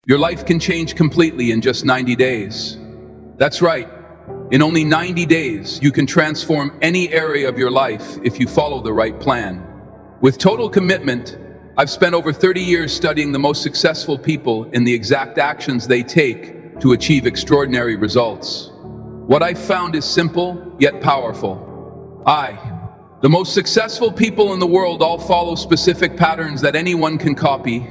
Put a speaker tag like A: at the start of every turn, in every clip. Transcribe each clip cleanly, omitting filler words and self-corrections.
A: Your life can change completely in just 90 days. That's right. In only 90 days, you can transform any area of your life if you follow the right plan. With total commitment, I've spent over 30 years studying the most successful people and the exact actions they take to achieve extraordinary results. What I've found is simple, yet powerful. The most successful people in the world all follow specific patterns that anyone can copy.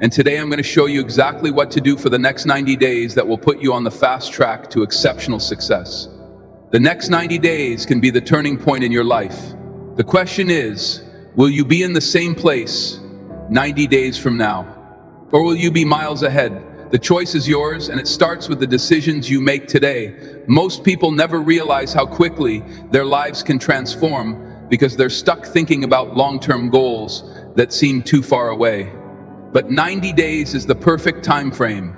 A: And today I'm going to show you exactly what to do for the next 90 days that will put you on the fast track to exceptional success. The next 90 days can be the turning point in your life. The question is, will you be in the same place 90 days from now? Or will you be miles ahead? The choice is yours, and it starts with the decisions you make today. Most people never realize how quickly their lives can transform because they're stuck thinking about long-term goals that seem too far away. But 90 days is the perfect time frame.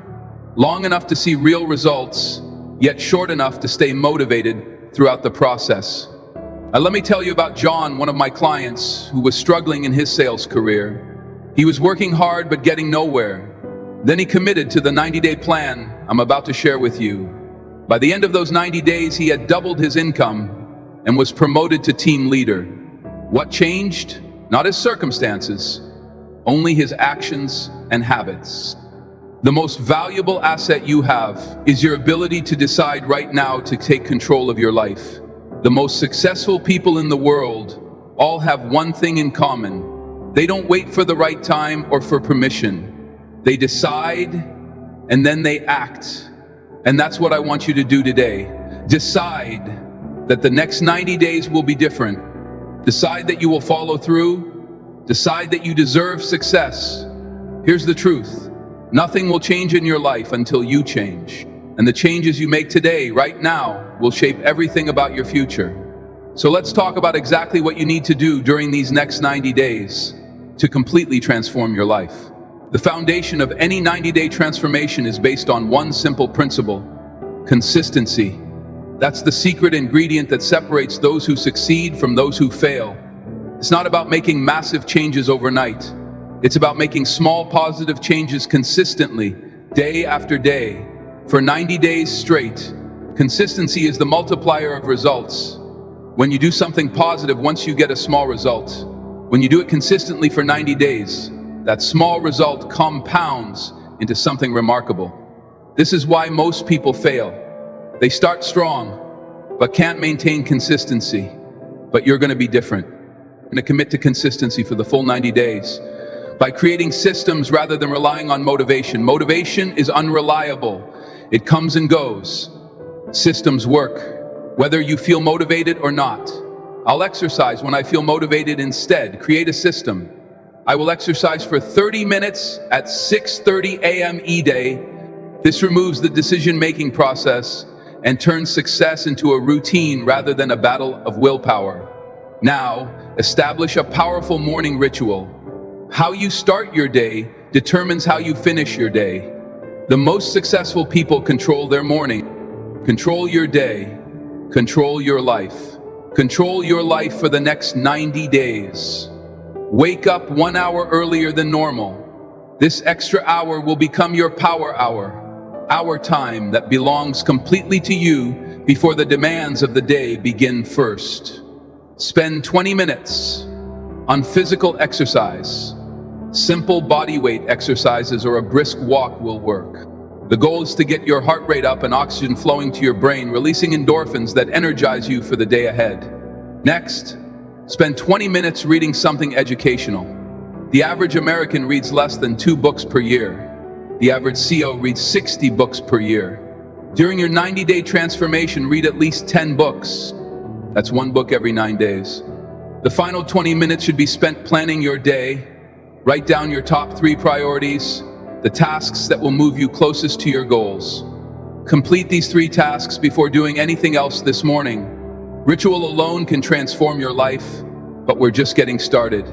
A: Long enough to see real results, yet short enough to stay motivated throughout the process. Now, let me tell you about John, one of my clients who was struggling in his sales career. He was working hard but getting nowhere. Then he committed to the 90-day plan I'm about to share with you. By the end of those 90 days, he had doubled his income and was promoted to team leader. What changed? Not his circumstances, only his actions and habits. The most valuable asset you have is your ability to decide right now to take control of your life. The most successful people in the world all have one thing in common. They don't wait for the right time or for permission. They decide and then they act. And that's what I want you to do today. Decide that the next 90 days will be different. Decide that you will follow through. Decide that you deserve success. Here's the truth. Nothing will change in your life until you change. And the changes you make today, right now, will shape everything about your future. So let's talk about exactly what you need to do during these next 90 days to completely transform your life. The foundation of any 90-day transformation is based on one simple principle: consistency. That's the secret ingredient that separates those who succeed from those who fail. It's not about making massive changes overnight. It's about making small positive changes consistently, day after day, for 90 days straight. Consistency is the multiplier of results. When you do something positive, once you get a small result, when you do it consistently for 90 days, that small result compounds into something remarkable. This is why most people fail. They start strong, but can't maintain consistency. But you're going to be different. You're going to commit to consistency for the full 90 days by creating systems rather than relying on motivation. Motivation is unreliable. It comes and goes. Systems work, whether you feel motivated or not. I'll exercise when I feel motivated instead. Create a system. I will exercise for 30 minutes at 6:30 a.m. E-Day. This removes the decision-making process and turns success into a routine rather than a battle of willpower. Now, establish a powerful morning ritual. How you start your day determines how you finish your day. The most successful people control their morning. Control your day. Control your life. Control your life for the next 90 days. Wake up 1 hour earlier than normal. This extra hour will become your power hour. Our time that belongs completely to you before the demands of the day begin first. Spend 20 minutes on physical exercise. Simple body weight exercises or a brisk walk will work. The goal is to get your heart rate up and oxygen flowing to your brain, releasing endorphins that energize you for the day ahead. Next, spend 20 minutes reading something educational. The average American reads less than 2 books per year. The average CEO reads 60 books per year. During your 90-day transformation, read at least 10 books. That's 1 book every 9 days. The final 20 minutes should be spent planning your day. Write down your top 3 priorities, the tasks that will move you closest to your goals. Complete these 3 tasks before doing anything else this morning. Ritual alone can transform your life, but we're just getting started.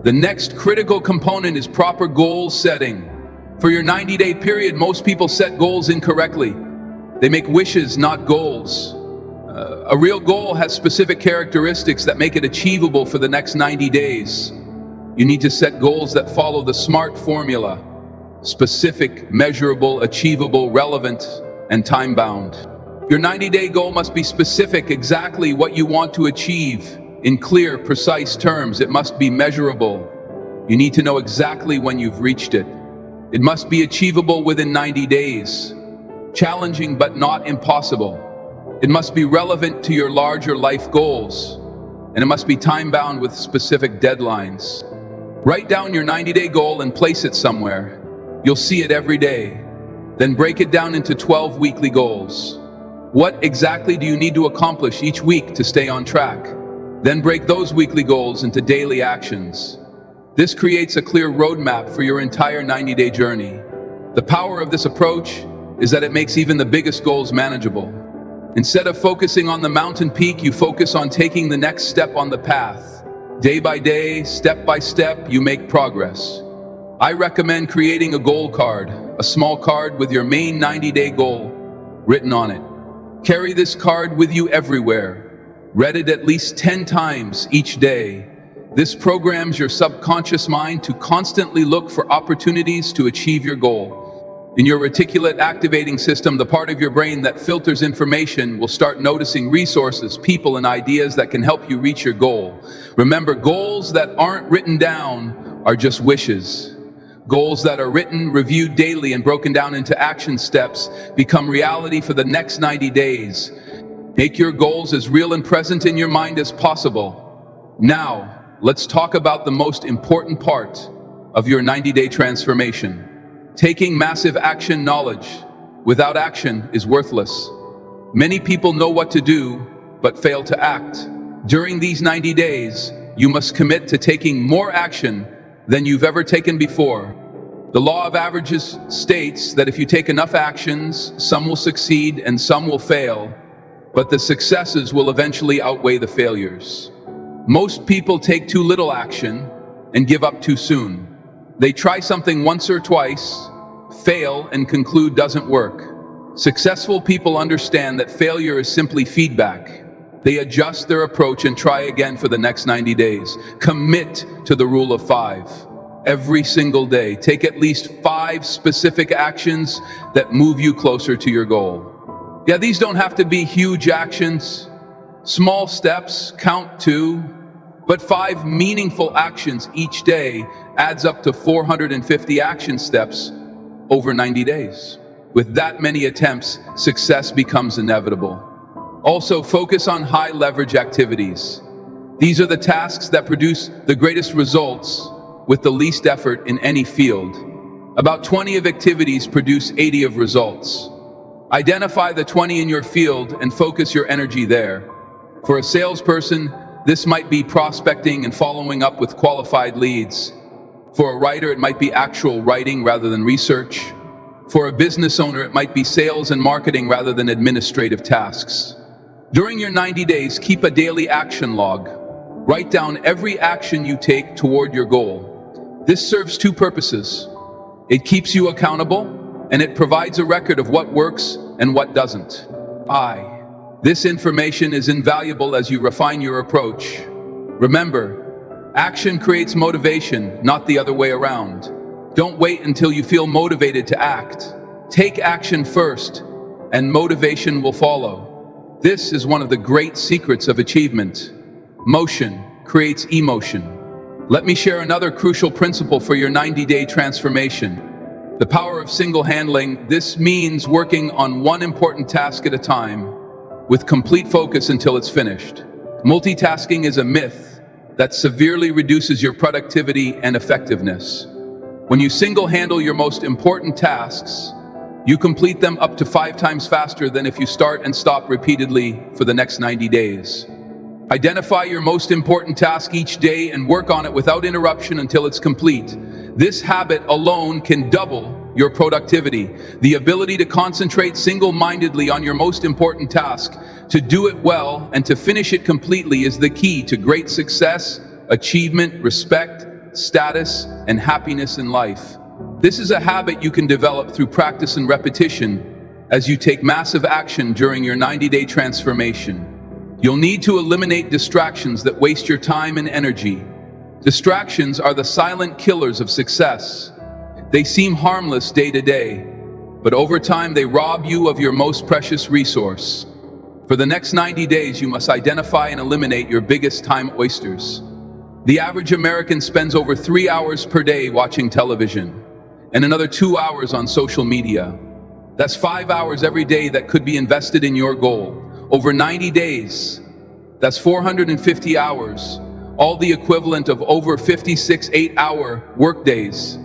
A: The next critical component is proper goal setting. For your 90-day period, most people set goals incorrectly. They make wishes, not goals. A real goal has specific characteristics that make it achievable for the next 90 days. You need to set goals that follow the SMART formula. specific, measurable, achievable, relevant, and time-bound. Your 90-day goal must be specific, exactly what you want to achieve. In clear, precise terms, it must be measurable. You need to know exactly when you've reached it. It must be achievable within 90 days. Challenging but not impossible. It must be relevant to your larger life goals. And it must be time-bound with specific deadlines. Write down your 90-day goal and place it somewhere. You'll see it every day. Then break it down into 12 weekly goals. What exactly do you need to accomplish each week to stay on track? Then break those weekly goals into daily actions. This creates a clear roadmap for your entire 90-day journey. The power of this approach is that it makes even the biggest goals manageable. Instead of focusing on the mountain peak, you focus on taking the next step on the path. Day by day, step by step, you make progress. I recommend creating a goal card, a small card with your main 90-day goal written on it. Carry this card with you everywhere. Read it at least 10 times each day. This programs your subconscious mind to constantly look for opportunities to achieve your goal. In your reticulate activating system, the part of your brain that filters information, will start noticing resources, people, and ideas that can help you reach your goal. Remember, goals that aren't written down are just wishes. Goals that are written, reviewed daily, and broken down into action steps become reality for the next 90 days. Make your goals as real and present in your mind as possible. Now, let's talk about the most important part of your 90-day transformation. Taking massive action. Knowledge without action is worthless. Many people know what to do, but fail to act. During these 90 days, you must commit to taking more action than you've ever taken before. The law of averages states that if you take enough actions, some will succeed and some will fail, but the successes will eventually outweigh the failures. Most people take too little action and give up too soon. They try something once or twice, fail, and conclude doesn't work. Successful people understand that failure is simply feedback. They adjust their approach and try again for the next 90 days. Commit to the rule of 5. Every single day, take at least 5 specific actions that move you closer to your goal. Yeah, these don't have to be huge actions. Small steps count too, but 5 meaningful actions each day adds up to 450 action steps over 90 days. With that many attempts, success becomes inevitable. Also, focus on high leverage activities. These are the tasks that produce the greatest results with the least effort in any field. About 20 of activities produce 80 of results. Identify the 20 in your field and focus your energy there. For a salesperson, this might be prospecting and following up with qualified leads. For a writer, it might be actual writing rather than research. For a business owner, it might be sales and marketing rather than administrative tasks. During your 90 days, keep a daily action log. Write down every action you take toward your goal. This serves 2 purposes. It keeps you accountable, and it provides a record of what works and what doesn't. This information is invaluable as you refine your approach. Remember, action creates motivation, not the other way around. Don't wait until you feel motivated to act. Take action first, and motivation will follow. This is one of the great secrets of achievement. Motion creates emotion. Let me share another crucial principle for your 90-day transformation. The power of single-handling. This means working on one important task at a time with complete focus until it's finished. Multitasking is a myth that severely reduces your productivity and effectiveness. When you single-handle your most important tasks, you complete them up to 5 times faster than if you start and stop repeatedly for the next 90 days. Identify your most important task each day and work on it without interruption until it's complete. This habit alone can double your productivity. The ability to concentrate single-mindedly on your most important task, to do it well, and to finish it completely is the key to great success, achievement, respect, status, and happiness in life. This is a habit you can develop through practice and repetition as you take massive action during your 90-day transformation. You'll need to eliminate distractions that waste your time and energy. Distractions are the silent killers of success. They seem harmless day to day, but over time they rob you of your most precious resource. For the next 90 days, you must identify and eliminate your biggest time oysters. The average American spends over 3 hours per day watching television, and another 2 hours on social media. That's 5 hours every day that could be invested in your goal. Over 90 days, that's 450 hours, all the equivalent of over 56 8-hour workdays.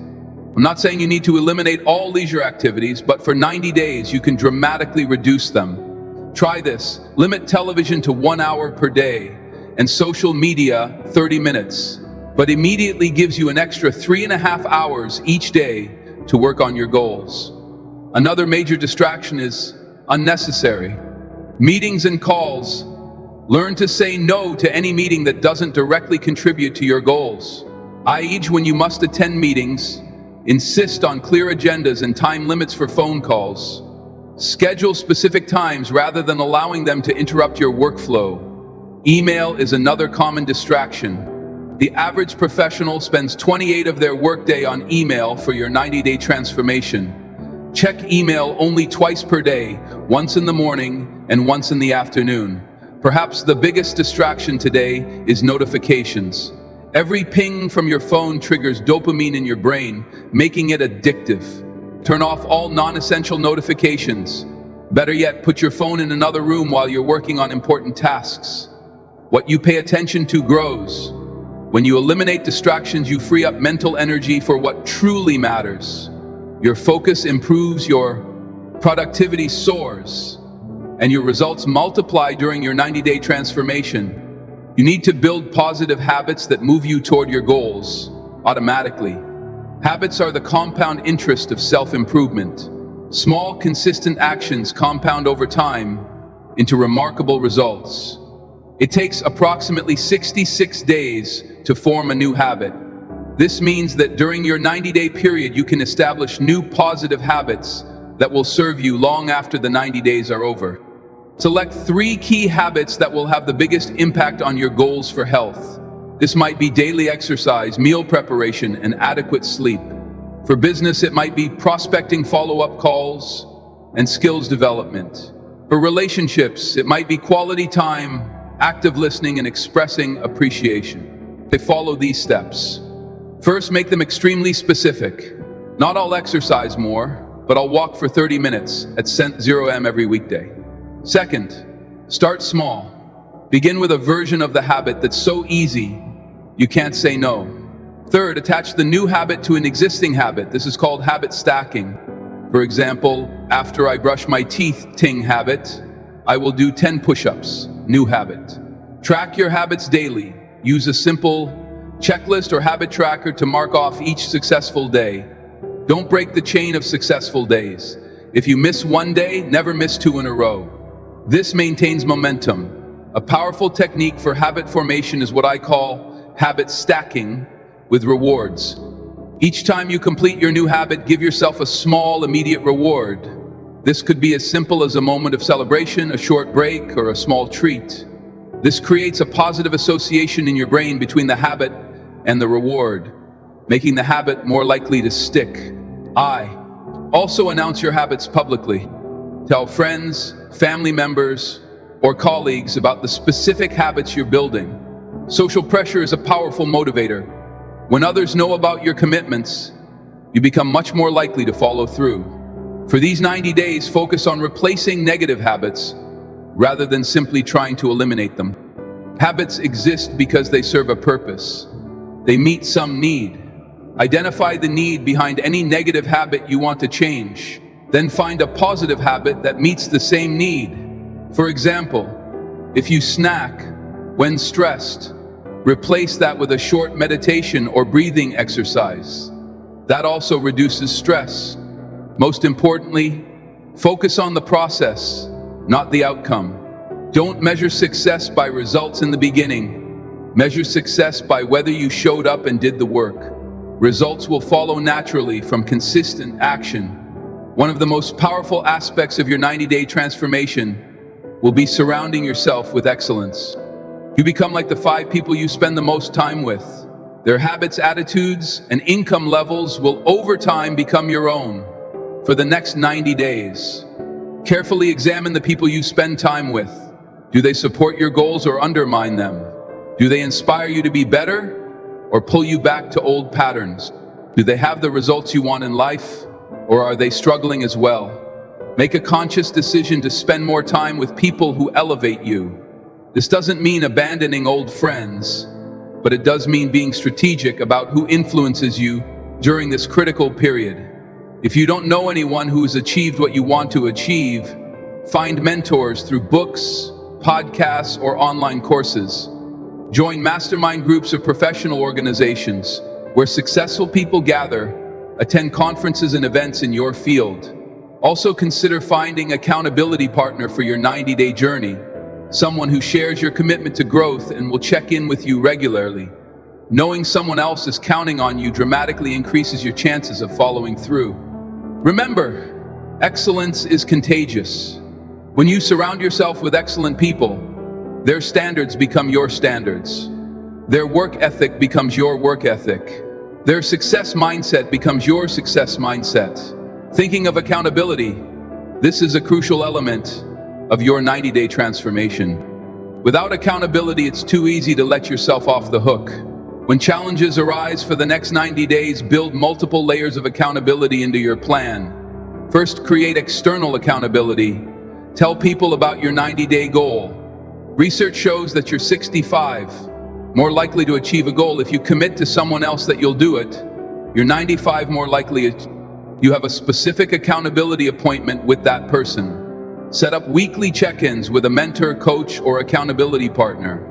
A: I'm not saying you need to eliminate all leisure activities, but for 90 days, you can dramatically reduce them. Try this. Limit television to 1 hour per day and social media 30 minutes, but immediately gives you an extra 3.5 hours each day to work on your goals. Another major distraction is unnecessary. Meetings and calls. Learn to say no to any meeting that doesn't directly contribute to your goals. I.e., when you must attend meetings, insist on clear agendas and time limits for phone calls. Schedule specific times rather than allowing them to interrupt your workflow. Email is another common distraction. The average professional spends 28 of their workday on email. For your 90-day transformation, check email only twice per day, once in the morning and once in the afternoon. Perhaps the biggest distraction today is notifications. Every ping from your phone triggers dopamine in your brain, making it addictive. Turn off all non-essential notifications. Better yet, put your phone in another room while you're working on important tasks. What you pay attention to grows. When you eliminate distractions, you free up mental energy for what truly matters. Your focus improves, your productivity soars, and your results multiply during your 90-day transformation. You need to build positive habits that move you toward your goals automatically. Habits are the compound interest of self-improvement. Small, consistent actions compound over time into remarkable results. It takes approximately 66 days to form a new habit. This means that during your 90-day period, you can establish new positive habits that will serve you long after the 90 days are over. Select 3 key habits that will have the biggest impact on your goals for health. This might be daily exercise, meal preparation, and adequate sleep. For business, it might be prospecting, follow-up calls, and skills development. For relationships, it might be quality time, active listening, and expressing appreciation. They follow these steps. First, make them extremely specific. Not I'll exercise more, but I'll walk for 30 minutes at 0 a.m. every weekday. Second, start small. Begin with a version of the habit that's so easy you can't say no. Third, attach the new habit to an existing habit. This is called habit stacking. For example, after I brush my teeth, ting habit, I will do 10 push-ups, new habit. Track your habits daily. Use a simple checklist or habit tracker to mark off each successful day. Don't break the chain of successful days. If you miss one day, never miss 2 in a row. This maintains momentum. A powerful technique for habit formation is what I call habit stacking with rewards. Each time you complete your new habit, give yourself a small, immediate reward. This could be as simple as a moment of celebration, a short break, or a small treat. This creates a positive association in your brain between the habit and the reward, making the habit more likely to stick. Also announce your habits publicly. Tell friends, family members, or colleagues about the specific habits you're building. Social pressure is a powerful motivator. When others know about your commitments, you become much more likely to follow through. For these 90 days, focus on replacing negative habits rather than simply trying to eliminate them. Habits exist because they serve a purpose. They meet some need. Identify the need behind any negative habit you want to change. Then find a positive habit that meets the same need. For example, if you snack when stressed, replace that with a short meditation or breathing exercise. That also reduces stress. Most importantly, focus on the process, not the outcome. Don't measure success by results in the beginning. Measure success by whether you showed up and did the work. Results will follow naturally from consistent action. One of the most powerful aspects of your 90-day transformation will be surrounding yourself with excellence. You become like the 5 people you spend the most time with. Their habits, attitudes, and income levels will over time become your own. For the next 90 days, carefully examine the people you spend time with. Do they support your goals or undermine them? Do they inspire you to be better or pull you back to old patterns? Do they have the results you want in life, or are they struggling as well? Make a conscious decision to spend more time with people who elevate you. This doesn't mean abandoning old friends, but it does mean being strategic about who influences you during this critical period. If you don't know anyone who has achieved what you want to achieve, find mentors through books, podcasts, or online courses. Join mastermind groups of professional organizations where successful people gather. Attend conferences and events in your field. Also consider finding an accountability partner for your 90-day journey, someone who shares your commitment to growth and will check in with you regularly. Knowing someone else is counting on you dramatically increases your chances of following through. Remember, excellence is contagious. When you surround yourself with excellent people, their standards become your standards. Their work ethic becomes your work ethic. Their success mindset becomes your success mindset. Thinking of accountability, this is a crucial element of your 90-day transformation. Without accountability, it's too easy to let yourself off the hook. When challenges arise for the next 90 days, build multiple layers of accountability into your plan. First, create external accountability. Tell people about your 90-day goal. Research shows that you're 65 more likely to achieve a goal if you commit to someone else that you'll do it. You're 95 more likely you have a specific accountability appointment with that person. Set up weekly check-ins with a mentor, coach, or accountability partner.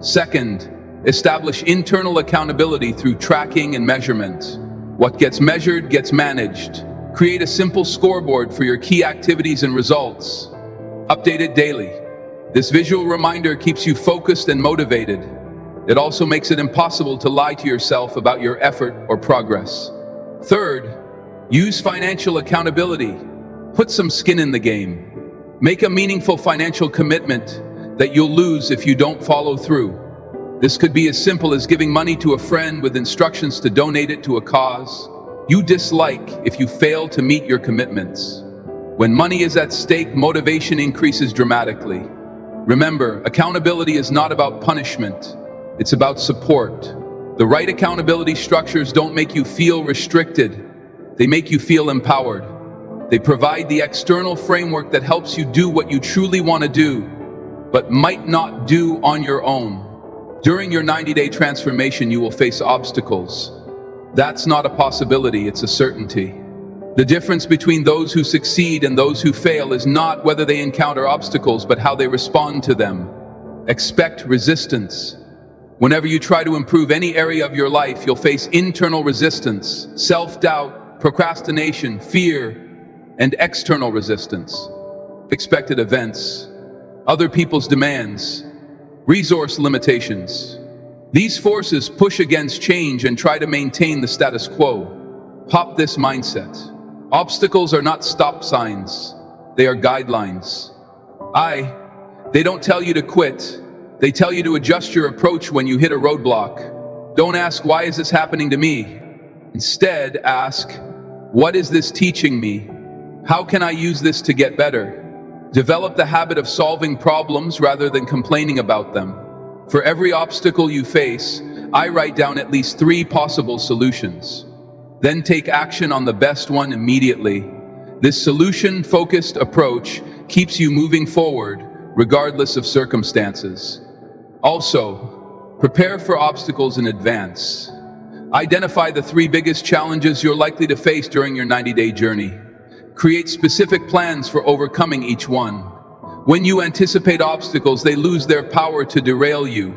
A: Second, establish internal accountability through tracking and measurement. What gets measured gets managed. Create a simple scoreboard for your key activities and results. Update it daily. This visual reminder keeps you focused and motivated. It also makes it impossible to lie to yourself about your effort or progress. Third, use financial accountability. Put some skin in the game. Make a meaningful financial commitment that you'll lose if you don't follow through. This could be as simple as giving money to a friend with instructions to donate it to a cause you dislike if you fail to meet your commitments. When money is at stake, motivation increases dramatically. Remember, accountability is not about punishment. It's about support. The right accountability structures don't make you feel restricted. They make you feel empowered. They provide the external framework that helps you do what you truly want to do, but might not do on your own. During your 90-day transformation, you will face obstacles. That's not a possibility, it's a certainty. The difference between those who succeed and those who fail is not whether they encounter obstacles, but how they respond to them. Expect resistance. Whenever you try to improve any area of your life, you'll face internal resistance, self-doubt, procrastination, fear, and external resistance. Expected events, other people's demands, resource limitations. These forces push against change and try to maintain the status quo. Pop this mindset. Obstacles are not stop signs, they are guidelines. They don't tell you to quit. They tell you to adjust your approach when you hit a roadblock. Don't ask, why is this happening to me? Instead, ask, what is this teaching me? How can I use this to get better? Develop the habit of solving problems rather than complaining about them. For every obstacle you face, I write down at least 3 possible solutions. Then take action on the best one immediately. This solution-focused approach keeps you moving forward, regardless of circumstances. Also, prepare for obstacles in advance. Identify the 3 biggest challenges you're likely to face during your 90-day journey. Create specific plans for overcoming each one. When you anticipate obstacles, they lose their power to derail you.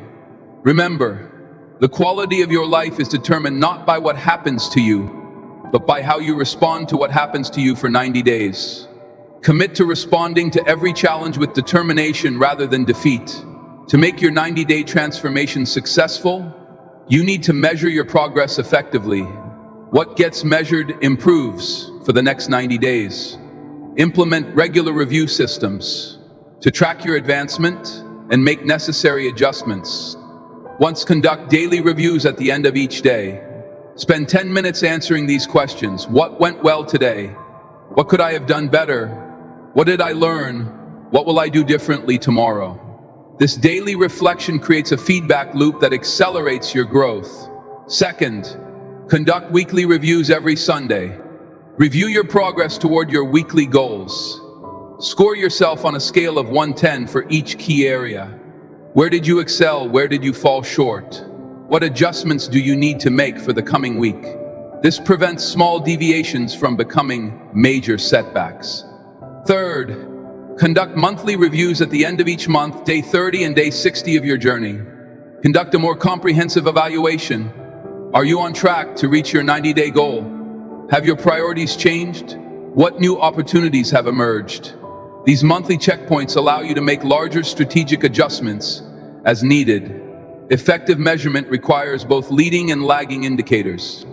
A: Remember, the quality of your life is determined not by what happens to you, but by how you respond to what happens to you for 90 days. Commit to responding to every challenge with determination rather than defeat. To make your 90-day transformation successful, you need to measure your progress effectively. What gets measured improves for the next 90 days. Implement regular review systems to track your advancement and make necessary adjustments. Once, conduct daily reviews at the end of each day. Spend 10 minutes answering these questions. What went well today? What could I have done better? What did I learn? What will I do differently tomorrow? This daily reflection creates a feedback loop that accelerates your growth. Second, conduct weekly reviews every Sunday. Review your progress toward your weekly goals. Score yourself on a scale of 1 to 10 for each key area. Where did you excel? Where did you fall short? What adjustments do you need to make for the coming week? This prevents small deviations from becoming major setbacks. Third, conduct monthly reviews at the end of each month, day 30 and day 60 of your journey. Conduct a more comprehensive evaluation. Are you on track to reach your 90-day goal? Have your priorities changed? What new opportunities have emerged? These monthly checkpoints allow you to make larger strategic adjustments as needed. Effective measurement requires both leading and lagging indicators.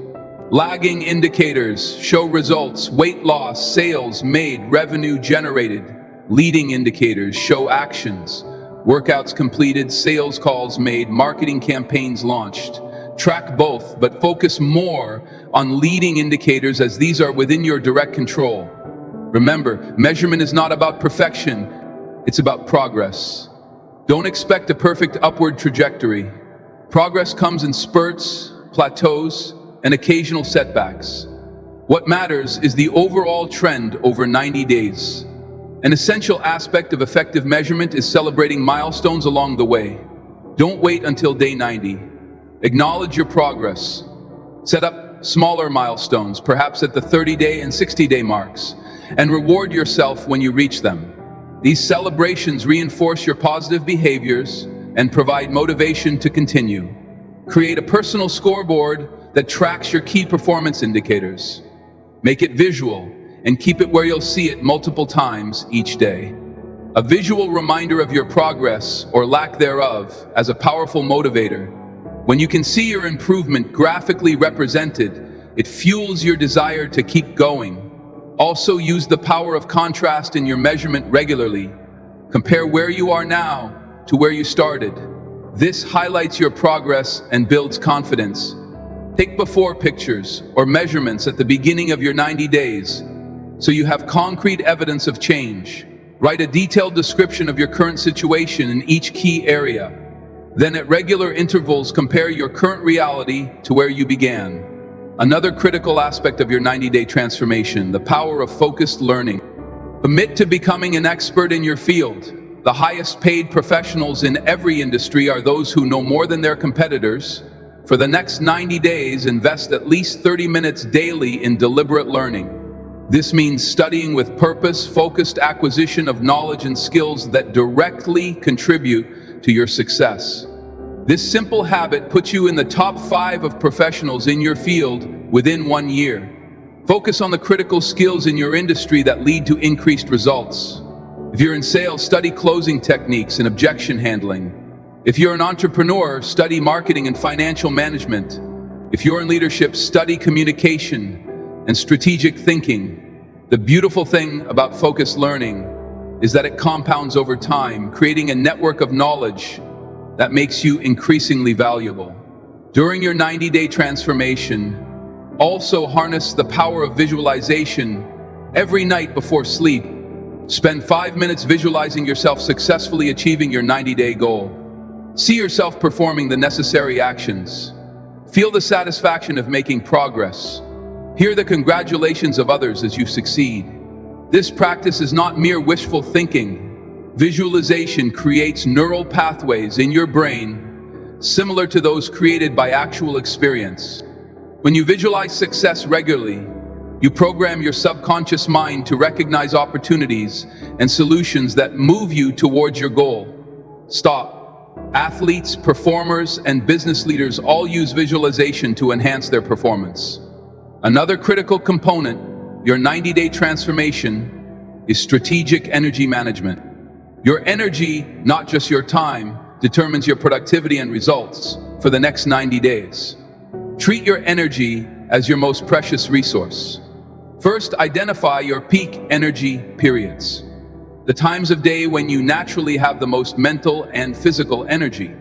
A: Lagging indicators show results: weight loss, sales made, revenue generated. Leading indicators show actions: workouts completed, sales calls made, marketing campaigns launched. Track both, but focus more on leading indicators as these are within your direct control. Remember, measurement is not about perfection, it's about progress. Don't expect a perfect upward trajectory. Progress comes in spurts, plateaus, and occasional setbacks. What matters is the overall trend over 90 days. An essential aspect of effective measurement is celebrating milestones along the way. Don't wait until day 90. Acknowledge your progress. Set up smaller milestones, perhaps at the 30-day and 60-day marks, and reward yourself when you reach them. These celebrations reinforce your positive behaviors and provide motivation to continue. Create a personal scoreboard that tracks your key performance indicators. Make it visual and keep it where you'll see it multiple times each day. A visual reminder of your progress or lack thereof as a powerful motivator. When you can see your improvement graphically represented, it fuels your desire to keep going. Also, use the power of contrast in your measurement regularly. Compare where you are now to where you started. This highlights your progress and builds confidence. Take before pictures or measurements at the beginning of your 90 days, so you have concrete evidence of change. Write a detailed description of your current situation in each key area. Then at regular intervals, compare your current reality to where you began. Another critical aspect of your 90-day transformation, the power of focused learning. Commit to becoming an expert in your field. The highest paid professionals in every industry are those who know more than their competitors. For the next 90 days, invest at least 30 minutes daily in deliberate learning. This means studying with purpose, focused acquisition of knowledge and skills that directly contribute to your success. This simple habit puts you in the top 5 of professionals in your field within 1 year. Focus on the critical skills in your industry that lead to increased results. If you're in sales, study closing techniques and objection handling. If you're an entrepreneur, study marketing and financial management. If you're in leadership, study communication and strategic thinking. The beautiful thing about focused learning is that it compounds over time, creating a network of knowledge that makes you increasingly valuable. During your 90-day transformation, also harness the power of visualization. Every night before sleep, spend 5 minutes visualizing yourself successfully achieving your 90-day goal. See yourself performing the necessary actions. Feel the satisfaction of making progress. Hear the congratulations of others as you succeed. This practice is not mere wishful thinking. Visualization creates neural pathways in your brain similar to those created by actual experience. When you visualize success regularly, you program your subconscious mind to recognize opportunities and solutions that move you towards your goal. Stop. Athletes, performers, and business leaders all use visualization to enhance their performance. Another critical component, your 90-day transformation, is strategic energy management. Your energy, not just your time, determines your productivity and results for the next 90 days. Treat your energy as your most precious resource. First, identify your peak energy periods, the times of day when you naturally have the most mental and physical energy.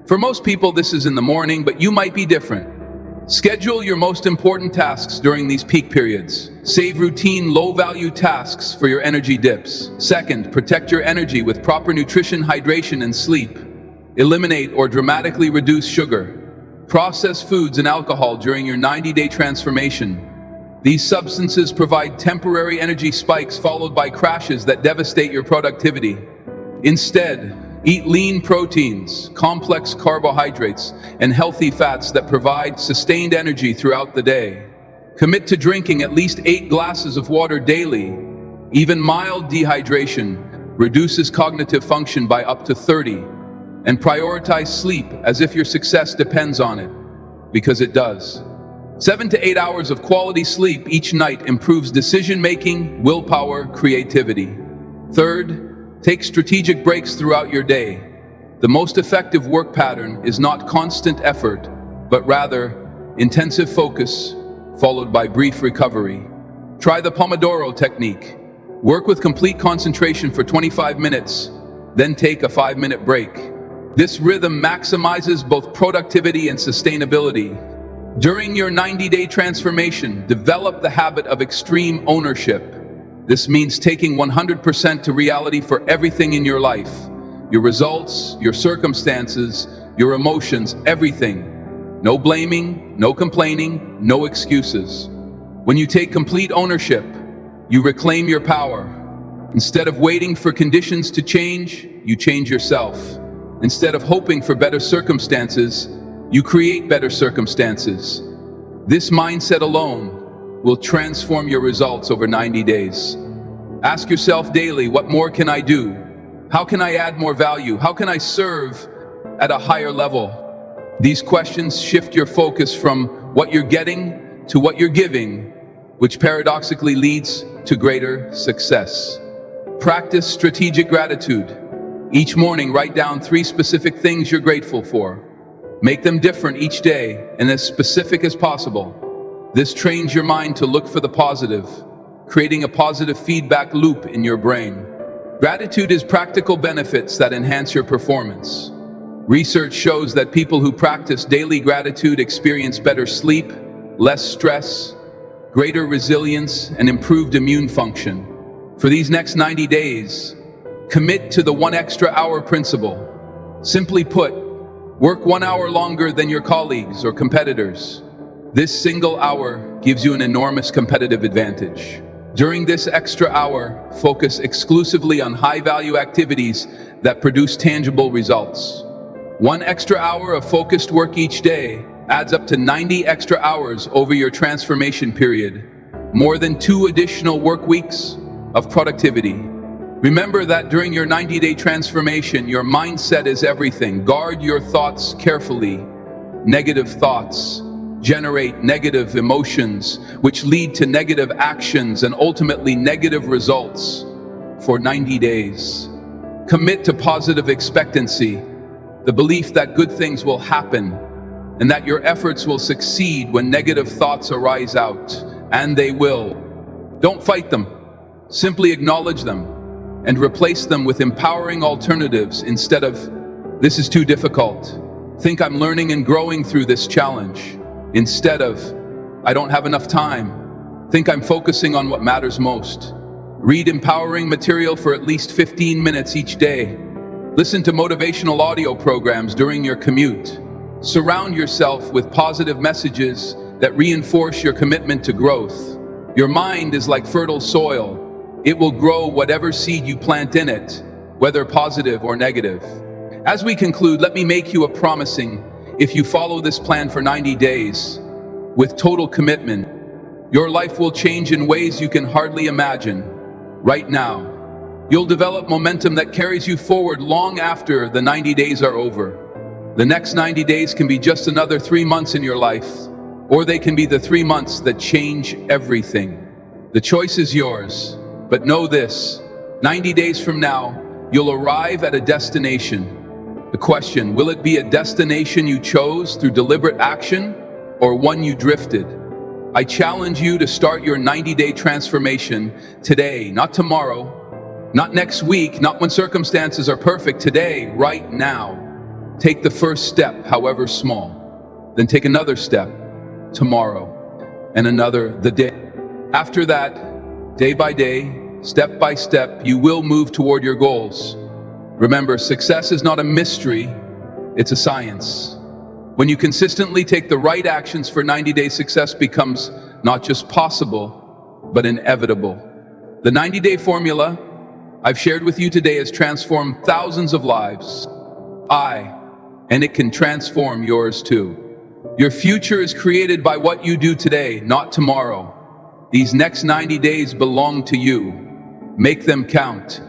A: For most people, this is in the morning, but you might be different. Schedule your most important tasks during these peak periods. Save routine, low-value tasks for your energy dips. Second, protect your energy with proper nutrition, hydration, and sleep. Eliminate or dramatically reduce sugar, processed foods, and alcohol during your 90-day transformation. These substances provide temporary energy spikes followed by crashes that devastate your productivity. Instead, eat lean proteins, complex carbohydrates, and healthy fats that provide sustained energy throughout the day. Commit to drinking at least 8 glasses of water daily. Even mild dehydration reduces cognitive function by up to 30. And prioritize sleep as if your success depends on it, because it does. 7 to 8 hours of quality sleep each night improves decision-making, willpower, creativity. Third, take strategic breaks throughout your day. The most effective work pattern is not constant effort, but rather intensive focus, followed by brief recovery. Try the Pomodoro technique. Work with complete concentration for 25 minutes, then take a 5-minute break. This rhythm maximizes both productivity and sustainability. During your 90-day transformation, develop the habit of extreme ownership. This means taking 100% to reality for everything in your life. Your results, your circumstances, your emotions, everything. No blaming, no complaining, no excuses. When you take complete ownership, you reclaim your power. Instead of waiting for conditions to change, you change yourself. Instead of hoping for better circumstances, you create better circumstances. This mindset alone will transform your results over 90 days. Ask yourself daily, what more can I do? How can I add more value? How can I serve at a higher level? These questions shift your focus from what you're getting to what you're giving, which paradoxically leads to greater success. Practice strategic gratitude. Each morning, write down 3 specific things you're grateful for. Make them different each day and as specific as possible. This trains your mind to look for the positive, creating a positive feedback loop in your brain. Gratitude is practical benefits that enhance your performance. Research shows that people who practice daily gratitude experience better sleep, less stress, greater resilience, and improved immune function. For these next 90 days, commit to the 1 extra hour principle. Simply put, work 1 hour longer than your colleagues or competitors. This single hour gives you an enormous competitive advantage. During this extra hour, focus exclusively on high-value activities that produce tangible results. 1 extra hour of focused work each day adds up to 90 extra hours over your transformation period, more than 2 additional work weeks of productivity. Remember that during your 90-day transformation, your mindset is everything. Guard your thoughts carefully. Negative thoughts generate negative emotions, which lead to negative actions and ultimately negative results for 90 days. Commit to positive expectancy, the belief that good things will happen and that your efforts will succeed when negative thoughts arise out, and they will. Don't fight them. Simply acknowledge them and replace them with empowering alternatives instead of, "This is too difficult." Think, "I'm learning and growing through this challenge." Instead of, "I don't have enough time." Think, "I'm focusing on what matters most." Read empowering material for at least 15 minutes each day. Listen to motivational audio programs during your commute. Surround yourself with positive messages that reinforce your commitment to growth. Your mind is like fertile soil. It will grow whatever seed you plant in it, whether positive or negative. As we conclude, let me make you a promising. If you follow this plan for 90 days, with total commitment, your life will change in ways you can hardly imagine. Right now, you'll develop momentum that carries you forward long after the 90 days are over. The next 90 days can be just another 3 months in your life, or they can be the 3 months that change everything. The choice is yours. But know this, 90 days from now, you'll arrive at a destination. The question, will it be a destination you chose through deliberate action or one you drifted? I challenge you to start your 90-day transformation today, not tomorrow, not next week, not when circumstances are perfect, today, right now. Take the first step, however small. Then take another step tomorrow, and another the day. After that, day by day, step by step, you will move toward your goals. Remember, success is not a mystery, it's a science. When you consistently take the right actions for 90-day success becomes not just possible, but inevitable. The 90-day formula I've shared with you today has transformed thousands of lives. And it can transform yours too. Your future is created by what you do today, not tomorrow. These next 90 days belong to you. Make them count.